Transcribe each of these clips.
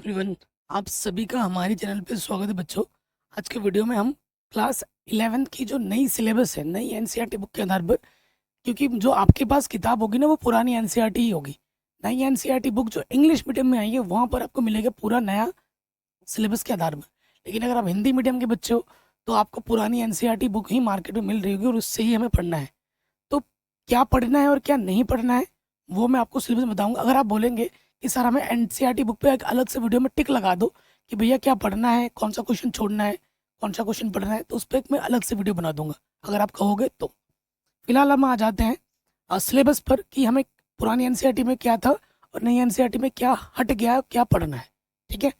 Everyone, आप सभी का हमारे चैनल पे स्वागत है बच्चों। आज के वीडियो में हम क्लास 11th की जो नई सिलेबस है, नई एनसीईआरटी बुक के आधार पर, क्योंकि जो आपके पास किताब होगी ना वो पुरानी एनसीईआरटी ही होगी। नई एनसीईआरटी बुक जो इंग्लिश मीडियम में आई है वहाँ पर आपको मिलेगा पूरा नया सिलेबस के आधार पर। लेकिन अगर आप हिंदी मीडियम के बच्चे हो तो आपको पुरानी एनसीईआरटी बुक ही मार्केट में मिल रही होगी और उससे ही हमें पढ़ना है। तो क्या पढ़ना है और क्या नहीं पढ़ना है वो मैं आपको सिलेबस में बताऊँगा। अगर आप बोलेंगे कि सर हमें एनसीईआरटी बुक पे एक अलग से वीडियो में टिक लगा दो कि भैया क्या पढ़ना है, कौन सा क्वेश्चन छोड़ना है, कौन सा क्वेश्चन पढ़ना है, तो उस पर एक मैं अलग से वीडियो बना दूंगा अगर आप कहोगे तो। फिलहाल हम आ जाते हैं सिलेबस पर कि हमें पुरानी एनसीईआरटी में क्या था और नई एनसीईआरटी में क्या हट गया, क्या पढ़ना है। ठीक है,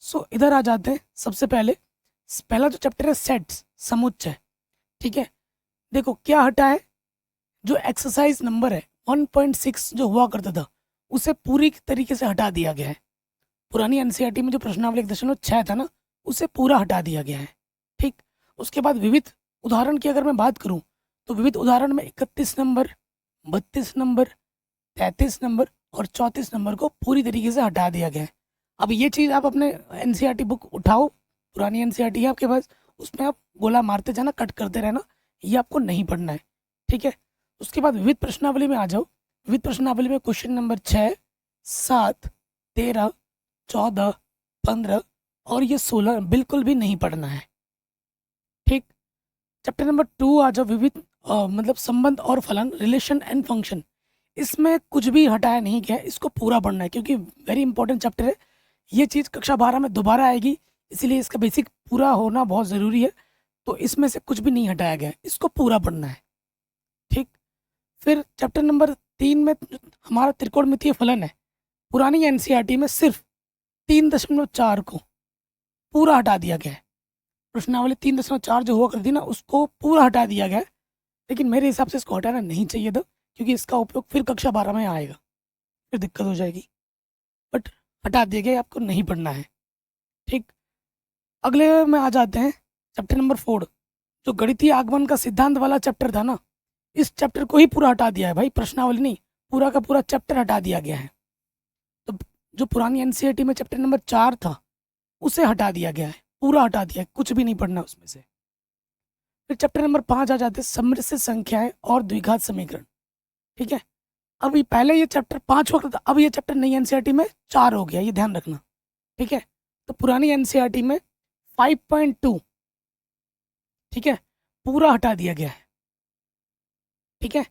सो इधर आ जाते हैं। सबसे पहले पहला जो चैप्टर है सेट्स, समुच्चय। ठीक है, देखो क्या हटा है। जो एक्सरसाइज नंबर है 1.6 जो हुआ करता था उसे पूरी तरीके से हटा दिया गया है। पुरानी एनसीईआरटी में जो प्रश्नावली 1.6 था ना उसे पूरा हटा दिया गया है। ठीक, उसके बाद विविध उदाहरण की अगर मैं बात करूं तो विविध उदाहरण में 31 नंबर, 32 नंबर, 33 नंबर और 34 नंबर को पूरी तरीके से हटा दिया गया है। अब ये चीज़ आप अपने एनसीईआरटी बुक उठाओ, पुरानी एनसीईआरटी है आपके पास, उसमें आप गोला मारते जाना, कट करते रहना, ये आपको नहीं पढ़ना है। ठीक है, उसके बाद विविध प्रश्नावली में आ जाओ। विविध प्रश्नावली में क्वेश्चन नंबर 6, 7, 13, 14, 15 और ये 16 बिल्कुल भी नहीं पढ़ना है। ठीक, चैप्टर नंबर 2 आ जाओ। विविध मतलब संबंध और फलन, रिलेशन एंड फंक्शन। इसमें कुछ भी हटाया नहीं गया है, इसको पूरा पढ़ना है क्योंकि वेरी इंपॉर्टेंट चैप्टर है। ये चीज़ कक्षा 12 में दोबारा आएगी, इसीलिए इसका बेसिक पूरा होना बहुत ज़रूरी है। तो इसमें से कुछ भी नहीं हटाया गया है, इसको पूरा पढ़ना है। ठीक, फिर चैप्टर नंबर 3 में हमारा त्रिकोणमितीय फलन है। पुरानी एनसीईआरटी में सिर्फ 3.4 को पूरा हटा दिया गया है। प्रश्नावली 3.4 जो हुआ करती ना उसको पूरा हटा दिया गया है, लेकिन मेरे हिसाब से इसको हटाना नहीं चाहिए था क्योंकि इसका उपयोग फिर कक्षा 12 में आएगा, फिर दिक्कत हो जाएगी। बट हटा दिया गया, आपको नहीं पढ़ना है। ठीक, अगले में आ जाते हैं चैप्टर नंबर 4। जो गणितीय आगमन का सिद्धांत वाला चैप्टर था ना, इस चैप्टर को ही पूरा हटा दिया है भाई, प्रश्नावली नहीं, पूरा का पूरा चैप्टर हटा दिया गया है। तो जो पुरानी एनसीईआरटी में चैप्टर नंबर 4 था उसे हटा दिया गया है, पूरा हटा दिया है, कुछ भी नहीं पढ़ना उसमें से। फिर चैप्टर नंबर 5 आ जाते हैं समृद्ध संख्याएं और द्विघात समीकरण। ठीक है, अभी पहले ये चैप्टर 5 हुआ करता था, अब ये चैप्टर नई एनसीईआरटी में 4 हो गया, ये ध्यान रखना। ठीक है, तो पुरानी एनसीईआरटी में 5.2 ठीक है पूरा हटा दिया गया है। ठीक है,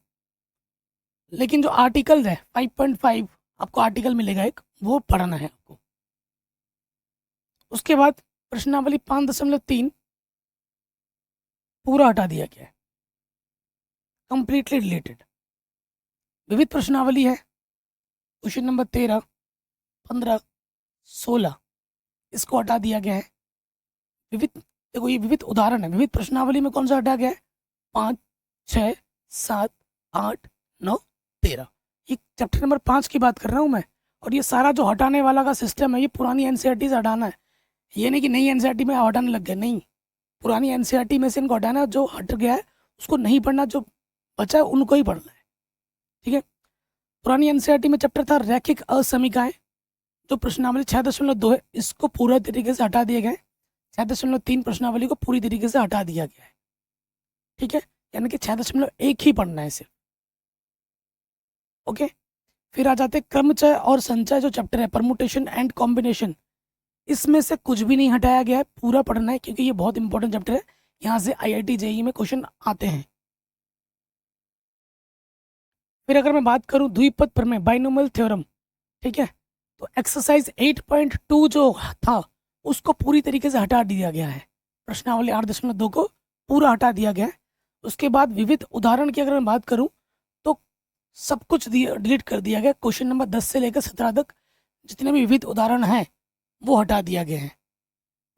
लेकिन जो आर्टिकल है 5.5 आपको आर्टिकल मिलेगा एक, वो पढ़ना है आपको। उसके बाद प्रश्नावली 5.3 पूरा हटा दिया गया है, कंप्लीटली डिलीटेड। विविध प्रश्नावली है, क्वेश्चन नंबर 13, 15, 16 इसको हटा दिया गया है। विविध, देखो ये विविध उदाहरण है। विविध प्रश्नावली में कौन सा हटा गया है? 5, 6, 7, 8, 9, 13। ये चैप्टर नंबर 5 की बात कर रहा हूँ मैं। और ये सारा जो हटाने वाला का सिस्टम है ये पुरानी एनसीईआरटी से हटाना है, ये नहीं कि नई एनसीईआरटी में हटाने लग गए, नहीं। पुरानी एनसीईआरटी में से इनको हटाना है, जो हट गया है उसको नहीं पढ़ना, जो बचा है उनको ही पढ़ना है। ठीक है, पुरानी एनसीईआरटी में चैप्टर था रैखिक असमीकाएं, जो प्रश्नावली 6.2 है, इसको पूरा तरीके से हटा दिया गया है। 6.3 प्रश्नावली को पूरी तरीके से हटा दिया गया है। ठीक है, यानी कि 6.1 ही पढ़ना है सिर्फ। ओके, फिर आ जाते हैं क्रमचय और संचय जो चैप्टर है, परमुटेशन एंड कॉम्बिनेशन। इसमें से कुछ भी नहीं हटाया गया है, पूरा पढ़ना है क्योंकि ये बहुत इंपॉर्टेंट चैप्टर है, यहाँ से आईआईटी जेईई में क्वेश्चन आते हैं। फिर अगर मैं बात करूं द्विपद प्रमेय, बाइनोमियल थ्योरम, ठीक है, तो एक्सरसाइज 8.2 जो था उसको पूरी तरीके से हटा दिया गया है। प्रश्नावली 8.2 को पूरा हटा दिया गया है। उसके बाद विविध उदाहरण की अगर मैं बात करूं तो सब कुछ डिलीट कर दिया गया। क्वेश्चन नंबर 10 से लेकर 17 तक जितने भी विविध उदाहरण हैं वो हटा दिया गया है।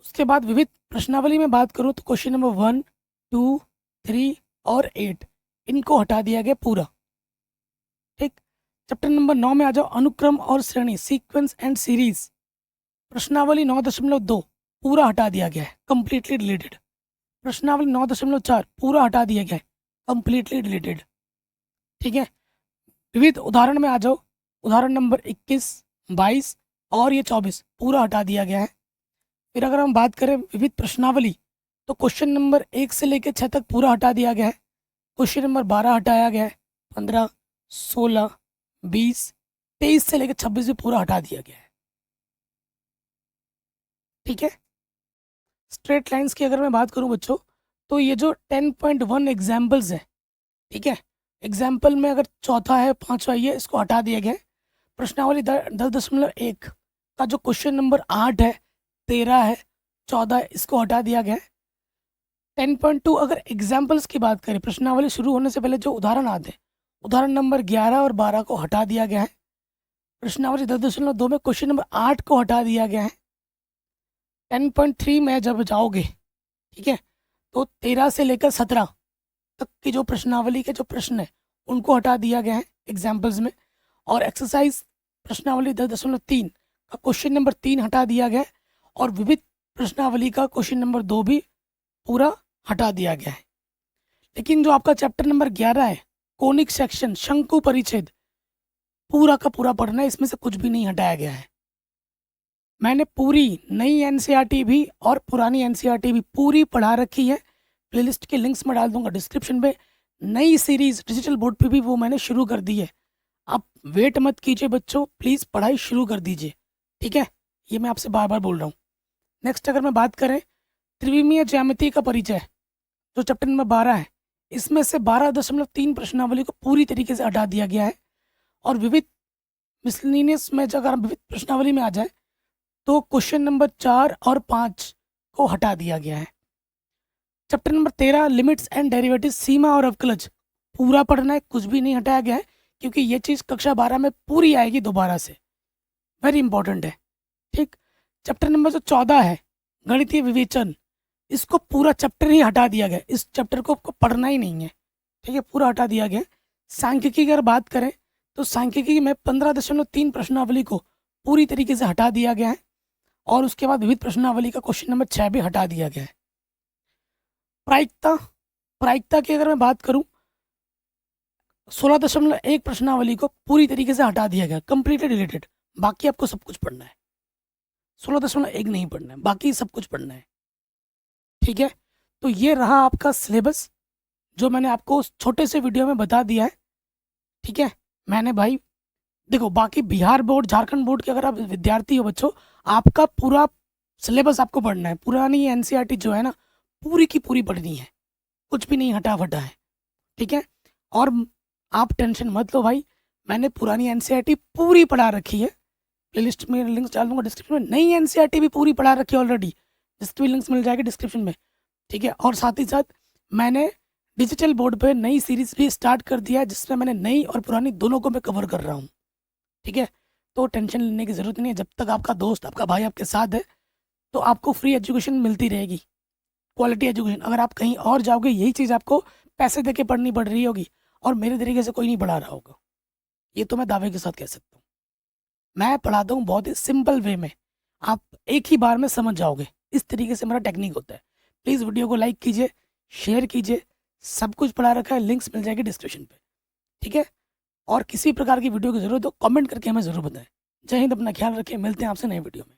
उसके बाद विविध प्रश्नावली में बात करूं तो क्वेश्चन नंबर 1, 2, 3 और 8 इनको हटा दिया गया पूरा। ठीक, चैप्टर नंबर 9 में आ जाओ, अनुक्रम और श्रेणी, सीक्वेंस एंड सीरीज। प्रश्नावली 9.2 पूरा हटा दिया गया है, कंप्लीटली डिलीटेड। प्रश्नावली 9.4 पूरा हटा दिया गया है, कंप्लीटली डिलीटेड। ठीक है, विविध उदाहरण में आ जाओ, उदाहरण नंबर 21, 22, और ये 24 पूरा हटा दिया गया है। फिर अगर हम बात करें विविध प्रश्नावली, तो क्वेश्चन नंबर 1 से लेकर 6 तक पूरा हटा दिया गया है। क्वेश्चन नंबर 12 हटाया गया है, 15, 16, 20, 23 से लेकर 26 भी पूरा हटा दिया गया है। ठीक है। स्ट्रेट लाइंस की अगर मैं बात करूं बच्चों, तो ये जो 10.1 एग्जाम्पल्स है, ठीक है, एग्जाम्पल में अगर चौथा है, पांचवा ये, इसको हटा दिया गया है। प्रश्नावली 10.1 का जो क्वेश्चन नंबर 8 है, 13 है, 14 है, इसको हटा दिया गया है। 10.2 अगर एग्जाम्पल्स की बात करें, प्रश्नावली शुरू होने से पहले जो उदाहरण आते हैं, उदाहरण नंबर 11 और 12 को हटा दिया गया है। प्रश्नावली 10.2 में क्वेश्चन नंबर 8 को हटा दिया गया है। 10.3 में जब जाओगे, ठीक है, तो 13 से लेकर 17 तक की जो प्रश्नावली के जो प्रश्न है उनको हटा दिया गया है एग्जाम्पल्स में। और एक्सरसाइज प्रश्नावली 10.3 का क्वेश्चन नंबर 3 हटा दिया गया है। और विविध प्रश्नावली का क्वेश्चन नंबर 2 भी पूरा हटा दिया गया है। लेकिन जो आपका चैप्टर नंबर 11 है, कोनिक सेक्शन, शंकु परिच्छेद, पूरा का पूरा पढ़ना है, इसमें से कुछ भी नहीं हटाया गया है। मैंने पूरी नई एनसीईआरटी भी और पुरानी एनसीईआरटी भी पूरी पढ़ा रखी है। प्लेलिस्ट के लिंक्स मैं डाल दूंगा डिस्क्रिप्शन पे। नई सीरीज डिजिटल बोर्ड पे भी वो मैंने शुरू कर दी है। आप वेट मत कीजिए बच्चों, प्लीज़ पढ़ाई शुरू कर दीजिए, ठीक है, ये मैं आपसे बार बार बोल रहा हूँ। नेक्स्ट अगर मैं बात करें त्रिविमीय ज्यामिति का परिचय, जो चैप्टर नंबर 12 है, इसमें से 12.3 प्रश्नावली को पूरी तरीके से हटा दिया गया है। और विविध मिसलिनियस में अगर हम विविध प्रश्नावली में आ जाए, तो क्वेश्चन नंबर 4 और 5 को हटा दिया गया है। Chapter number 13 limits and derivative, सीमा और अवकलज, पूरा पढ़ना है, कुछ भी नहीं हटाया गया है, क्योंकि ये चीज़ कक्षा 12 में पूरी आएगी दोबारा से, वेरी इंपॉर्टेंट है। ठीक। चैप्टर नंबर जो 14 है गणितीय विवेचन, इसको पूरा चैप्टर ही हटा दिया गया, इस चैप्टर को आपको पढ़ना ही नहीं है, ठीक है, पूरा हटा दिया गया। सांख्यिकी की अगर बात करें, तो सांख्यिकी में 15.3 प्रश्नावली को पूरी तरीके से हटा दिया गया है। और उसके बाद विविध प्रश्नावली का क्वेश्चन नंबर 6 भी हटा दिया गया है। प्रायिकता की अगर मैं बात करूं, 16.1 प्रश्नावली को पूरी तरीके से हटा दिया गया, कंप्लीटली डिलीटेड। बाकी आपको सब कुछ पढ़ना है, 16.1 नहीं पढ़ना है, बाकी सब कुछ पढ़ना है, ठीक है। तो ये रहा आपका सिलेबस, जो मैंने आपको उस छोटे से वीडियो में बता दिया है, ठीक है। मैंने भाई देखो, बाकी बिहार बोर्ड, झारखंड बोर्ड के अगर आप विद्यार्थी हो बच्चों, आपका पूरा सिलेबस आपको पढ़ना है। पुरानी एनसीईआरटी जो है ना, पूरी की पूरी पढ़नी है, कुछ भी नहीं हटा फटा है, ठीक है। और आप टेंशन मत लो भाई, मैंने पुरानी एनसीईआरटी पूरी पढ़ा रखी है। प्लेलिस्ट में लिंक्स डाल दूंगा डिस्क्रिप्शन में। नई एनसीईआरटी भी पूरी पढ़ा रखी है ऑलरेडी, जिसकी भी लिंक्स मिल जाएगी डिस्क्रिप्शन में, ठीक है। और साथ ही साथ मैंने डिजिटल बोर्ड पे नई सीरीज भी स्टार्ट कर दिया है, जिसमें मैंने नई और पुरानी दोनों को मैं कवर कर रहा हूँ, ठीक है। तो टेंशन लेने की ज़रूरत नहीं है, जब तक आपका दोस्त, आपका भाई आपके साथ है, तो आपको फ्री एजुकेशन मिलती रहेगी, क्वालिटी एजुकेशन। अगर आप कहीं और जाओगे, यही चीज़ आपको पैसे दे के पढ़नी पड़ रही होगी, और मेरे तरीके से कोई नहीं पढ़ा रहा होगा, ये तो मैं दावे के साथ कह सकता हूँ। मैं पढ़ाता हूँ बहुत ही सिंपल वे में, आप एक ही बार में समझ जाओगे, इस तरीके से मेरा टेक्निक होता है। प्लीज़ वीडियो को लाइक कीजिए, शेयर कीजिए, सब कुछ पढ़ा रखा है, लिंक्स मिल जाएगी डिस्क्रिप्शन पे, ठीक है। और किसी प्रकार की वीडियो की ज़रूरत हो कमेंट करके हमें ज़रूर बताएं। जय हिंद, अपना ख्याल रखें, मिलते हैं आपसे नए वीडियो में।